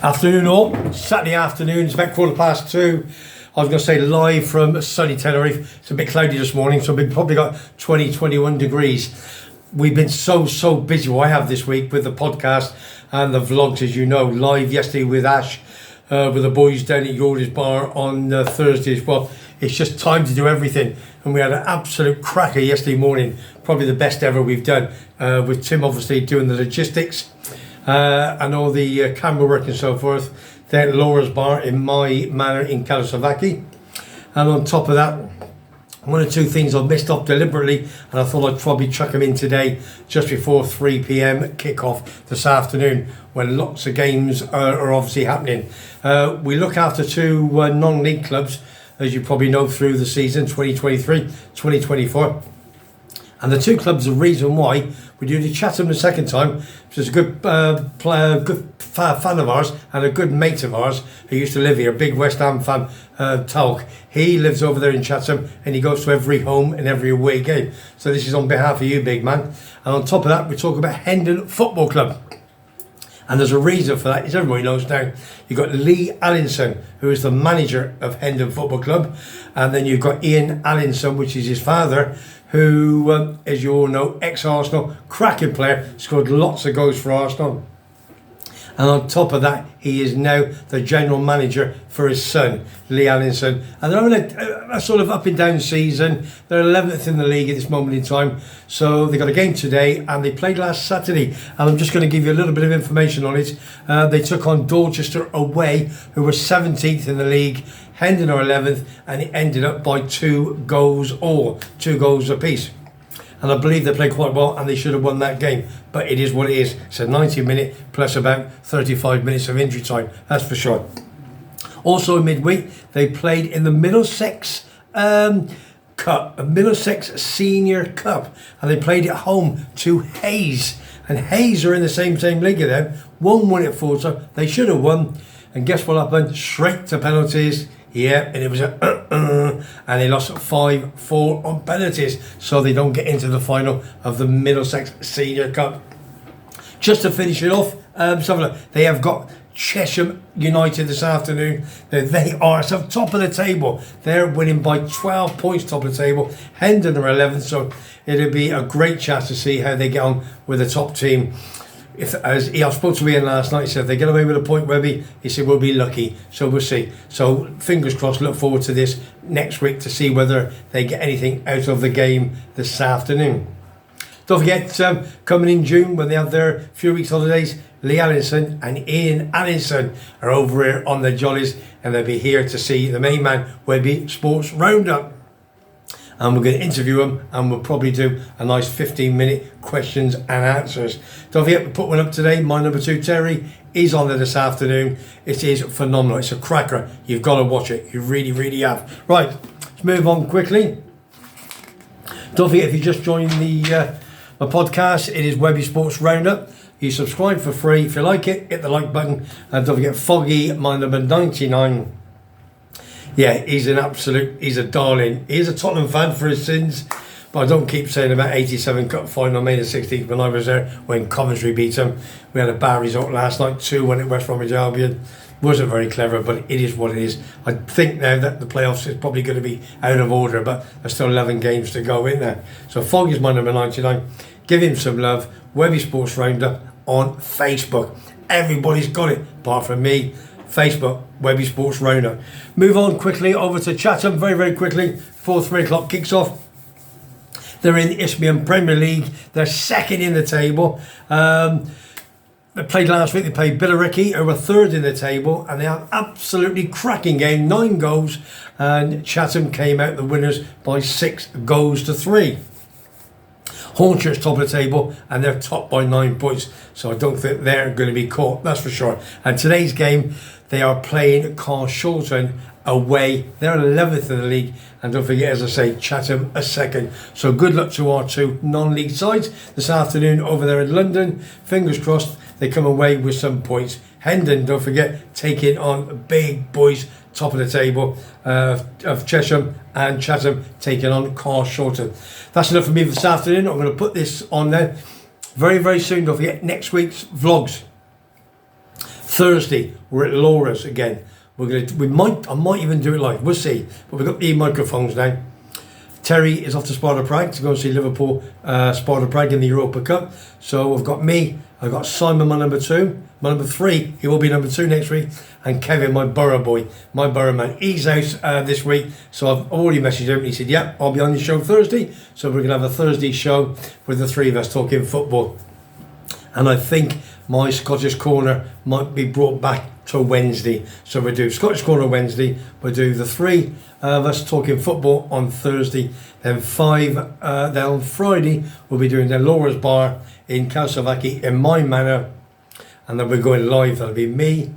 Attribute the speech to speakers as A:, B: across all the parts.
A: Afternoon all, Saturday afternoon, it's about 2:15. I was going to say live from sunny Tenerife. It's a bit cloudy this morning, so we've probably got 21 degrees. We've been so busy, I have this week, with the podcast and the vlogs, as you know. Live yesterday with Ash, with the boys down at Yorda's Bar on Thursday as well. It's just time to do everything. And we had an absolute cracker yesterday morning, probably the best ever we've done, with Tim obviously doing the logistics. And all the camera work and so forth. Then at Laura's Bar in my manor in Kalasovaki. And on top of that, one or two things I've missed off deliberately, and I thought I'd probably chuck them in today just before 3 p.m. kick-off this afternoon, when lots of games are obviously happening. We look after two non-league clubs, as you probably know, through the season 2023, 2024. And the two clubs, the reason why we do the Chatham the second time, which is a good player, good fan of ours and a good mate of ours who used to live here, big West Ham fan, Talk. He lives over there in Chatham and he goes to every home and every away game. So this is on behalf of you, big man. And on top of that, we talk about Hendon Football Club. And there's a reason for that, as everybody knows now. You've got Lee Allinson, who is the manager of Hendon Football Club. And then you've got Ian Allinson, which is his father, who, as you all know, ex-Arsenal, cracking player, scored lots of goals for Arsenal. And on top of that, he is now the general manager for his son, Lee Allinson. And they're having a sort of up and down season. They're 11th in the league at this moment in time. So they got a game today and they played last Saturday. And I'm just going to give you a little bit of information on it. They took on Dorchester away, who were 17th in the league. Hendon are 11th, and it ended up by 2 goals apiece. And I believe they played quite well and they should have won that game. But it is what it is. It's a 90-minute plus about 35 minutes of injury time, that's for sure. Also in midweek, they played in the Middlesex Cup, a Middlesex Senior Cup. And they played at home to Hayes. And Hayes are in the same league as them. 1-1 at full time. They should have won. And guess what happened? Straight to penalties. Yeah, and it was and they lost 5-4 on penalties, so they don't get into the final of the Middlesex Senior Cup. Just to finish it off, they have got Chesham United this afternoon. They are top of the table. They're winning by 12 points, top of the table. Hendon are 11th, so it'll be a great chance to see how they get on with the top team. I spoke to Ian last night. He said if they get away with a point, Webby, he said we'll be lucky. So we'll see. So fingers crossed. Look forward to this next week to see whether they get anything out of the game this afternoon. Don't forget, coming in June when they have their few weeks holidays, Lee Allinson and Ian Allinson are over here on the Jollies, and they'll be here to see the main man, Webby Sports Roundup. And we're going to interview them, and we'll probably do a nice 15-minute questions and answers. Don't forget, we put one up today. My number 2, Terry, is on there this afternoon. It is phenomenal. It's a cracker. You've got to watch it. You really have. Right, let's move on quickly. Don't forget, if you just joined my podcast, it is Webby Sports Roundup. You subscribe for free. If you like it, hit the like button. And don't forget, Foggy, my number 99. Yeah, he's a darling. He is a Tottenham fan for his sins, but I don't keep saying about 87 Cup final, May the 16th, when I was there, when Coventry beat him. We had a bad result last night, 2-1 at West Bromwich Albion. Wasn't very clever, but it is what it is. I think now that the playoffs is probably going to be out of order, but there's still 11 games to go in there. So Foggy's my number 99. Give him some love. Webby Sports Roundup on Facebook. Everybody's got it, apart from me. Facebook, Webby Sports Roundup. Move on quickly over to Chatham, very quickly, before 3 o'clock kicks off. They're in the Isthmian Premier League. They're second in the table. They played last week. They played Billericay, who were third in the table, and they had absolutely cracking game, 9 goals, and Chatham came out the winners by 6 goals to 3. Hornchurch top of the table, and they're top by 9 points, so I don't think they're going to be caught, that's for sure. And today's game, they are playing Carshalton away. They're 11th in the league, and don't forget, as I say, Chatham a second. So good luck to our two non-league sides this afternoon over there in London. Fingers crossed they come away with some points. Hendon, don't forget, taking on big boys, top of the table of Chesham, and Chatham taking on Carshalton. That's enough for me this afternoon. I'm going to put this on there very soon. Don't forget next week's vlogs. Thursday, we're at Laura's again. I might even do it live. We'll see. But we've got the microphones now. Terry is off to Sparta Prague to go and see Liverpool, Sparta Prague in the Europa Cup. So I've got me, I've got Simon, my number 2, my number 3, he will be number 2 next week, and Kevin, my borough boy, my borough man. He's out this week, so I've already messaged him. He said, "Yep, I'll be on the show Thursday." So we're going to have a Thursday show with the 3 of us talking football. And I think my Scottish Corner might be brought back to Wednesday. So we'll do Scottish Corner Wednesday, we'll do the 3 of us talking football on Thursday, then 5, then on Friday we'll be doing the Laura's Bar in Kasovaki in my manor, and then we're going live. That'll be me,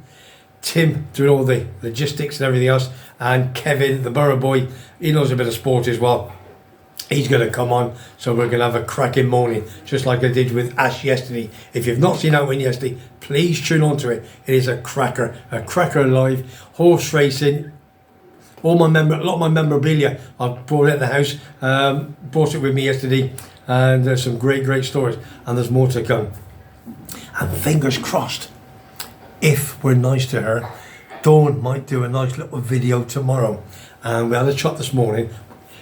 A: Tim doing all the logistics and everything else, and Kevin, the borough boy, he knows a bit of sport as well. He's going to come on, so we're going to have a cracking morning, just like I did with Ash yesterday. If you've not seen that one yesterday, please tune on to it. It is a cracker live, horse racing. A lot of my memorabilia I've brought at the house, brought it with me yesterday, and there's some great stories, and there's more to come. And fingers crossed, if we're nice to her, Dawn might do a nice little video tomorrow. And we had a chat this morning.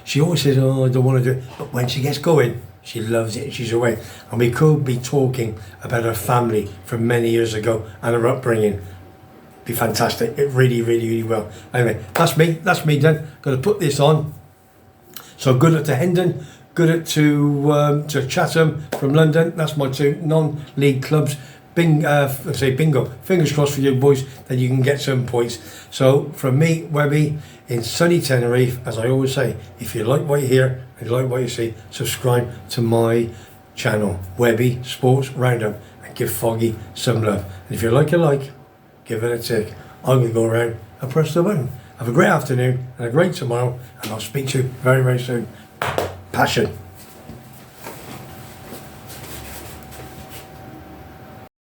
A: She always says, "Oh, I don't want to do it," but when she gets going, she loves it and she's away. And we could be talking about her family from many years ago and her upbringing. Be fantastic. It really will. Anyway, that's me done. Going to put this on. So good luck to Hendon, good luck to Chatham from London. That's my 2 non-league clubs. Bingo. Fingers crossed for you boys that you can get some points. So from me, Webby, in sunny Tenerife, as I always say, if you like what you hear and you like what you see, subscribe to my channel, Webby Sports Roundup, and give Foggy some love. And if you like, give it a tick. I'm going to go around and press the button. Have a great afternoon and a great tomorrow, and I'll speak to you very soon. Passion.